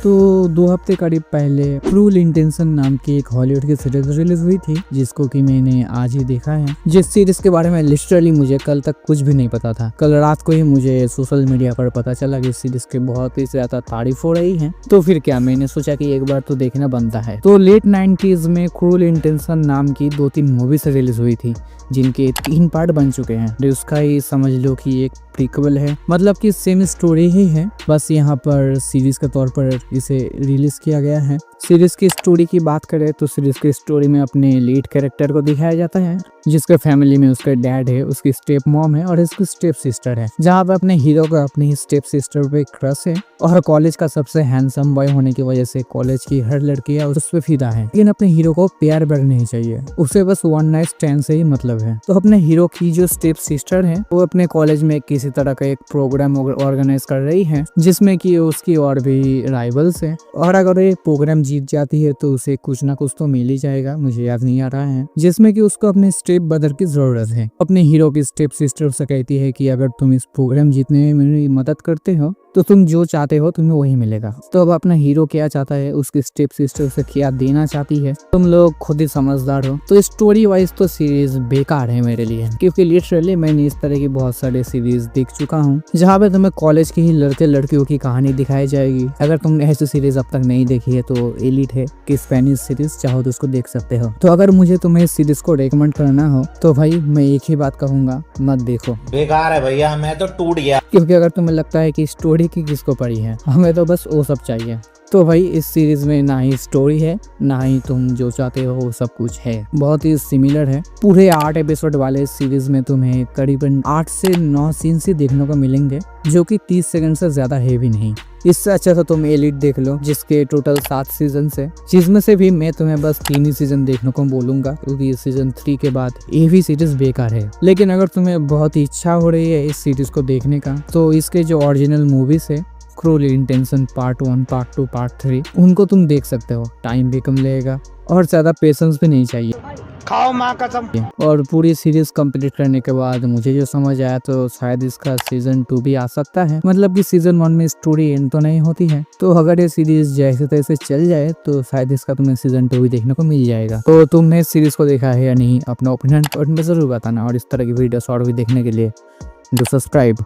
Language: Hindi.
तो 2 हफ्ते करीब पहले क्रूल इंटेंशन नाम की एक हॉलीवुड की सीरीज रिलीज हुई थी, जिसको कि मैंने आज ही देखा है। जिस सीरीज के बारे में लिटरली मुझे कल तक कुछ भी नहीं पता था। कल रात को ही मुझे सोशल मीडिया पर पता चला कि इस सीरीज की बहुत ही ज्यादा तारीफ हो रही है। तो फिर क्या, मैंने सोचा कि एक बार तो देखना बनता है। तो लेट 90s में क्रूल इंटेंशन नाम की 2-3 मूवीज रिलीज हुई थी, जिनके 3 पार्ट बन चुके हैं। उसका ही समझ लो कि एक प्रीक्वल है, मतलब कि सेम स्टोरी ही है, बस यहाँ पर सीरीज के तौर पर इसे रिलीज किया गया है। सीरीज की स्टोरी की बात करें तो सीरीज की स्टोरी में अपने लीड कैरेक्टर को दिखाया जाता है, जिसके फैमिली में उसका डैड है, उसकी स्टेप मॉम है और उसकी स्टेप सिस्टर है। जहाँ पे अपने हीरो का अपनी स्टेप सिस्टर पे क्रश है और कॉलेज का सबसे हैंडसम बॉय होने की वजह से कॉलेज की हर लड़की उस पे फिदा है। लेकिन अपने हीरो को प्यार बर नहीं चाहिए, उसे बस वन नाइट स्टैंड से ही मतलब है। तो अपने हीरो की जो स्टेप सिस्टर है वो अपने कॉलेज में किसी तरह का एक प्रोग्राम ऑर्गेनाइज कर रही है, जिसमें कि उसकी और भी राइवल्स है, और अगर ये प्रोग्राम जीत जाती है तो उसे कुछ ना कुछ तो मिल ही जाएगा, मुझे याद नहीं आ रहा है, जिसमें कि उसको अपने स्टेप ब्रदर की जरूरत है। अपने हीरो की स्टेप सिस्टर से कहती है कि अगर तुम इस प्रोग्राम जीतने में मेरी मदद करते हो तो तुम जो चाहते हो तुम्हें वही मिलेगा। तो अब अपना हीरो क्या चाहता है, उसकी स्टेप सिस्टर से क्या देना चाहती है, तुम लोग खुद ही समझदार हो। तो स्टोरी वाइज तो सीरीज बेकार है मेरे लिए, क्योंकि लिटरली मैंने इस तरह की बहुत सारे सीरीज देख चुका हूँ जहाँ पे तुम्हें कॉलेज के ही लड़के लड़कियों की कहानी दिखाई जाएगी। अगर तुमने ऐसी सीरीज अब तक नहीं देखी है तो एलिट है कि स्पेनिश सीरीज चाहो तो उसको देख सकते हो। तो अगर मुझे तुम्हें इस सीरीज को रेकमेंड करना हो तो भाई मैं एक ही बात कहूंगा, मत देखो, बेकार है भैया, मैं तो टूट गया। क्योंकि अगर तुम्हें लगता है कि स्टोरी की किसको पड़ी है, हमें तो बस वो सब चाहिए। तो भाई इस सीरीज में ना ही स्टोरी है, ना ही तुम जो चाहते हो वो सब कुछ है, बहुत ही सिमिलर है। पूरे 8 एपिसोड वाले इस सीरीज में तुम्हें करीबन 8 से 9 सीन्स ही देखने को मिलेंगे, जो कि 30 सेकंड से ज्यादा है भी नहीं। इससे अच्छा तो तुम एलिट देख लो, जिसके टोटल 7 सीजन है, जिसमें से भी मैं तुम्हें बस 3 ही सीजन देखने को बोलूंगा, क्योंकि सीजन 3 के बाद ये भी सीरीज बेकार है। लेकिन अगर तुम्हें बहुत ही इच्छा हो रही है इस सीरीज को देखने का, तो इसके जो ओरिजिनल मूवीज है, cruel intention part 1, part 2, part 3, उनको तुम देख सकते हो। टाइम भी कम लगेगा और ज्यादा पेशेंस भी नहीं चाहिए, खाओ माँ कसम। और पूरी सीरीज कंप्लीट करने के बाद मुझे जो समझ आया तो शायद इसका सीजन 2 भी आ सकता है। मतलब कि सीजन 1 में स्टोरी एंड तो नहीं होती है, तो अगर ये सीरीज जैसे तैसे चल जाए तो शायद इसका तुम्हें सीजन 2 भी देखने को मिल जाएगा। तो तुमने इस सीरीज को देखा है या नहीं, अपना ओपिनियन कमेंट में जरूर बताना, और इस तरह की वीडियोस और भी देखने के लिए डू सब्सक्राइब।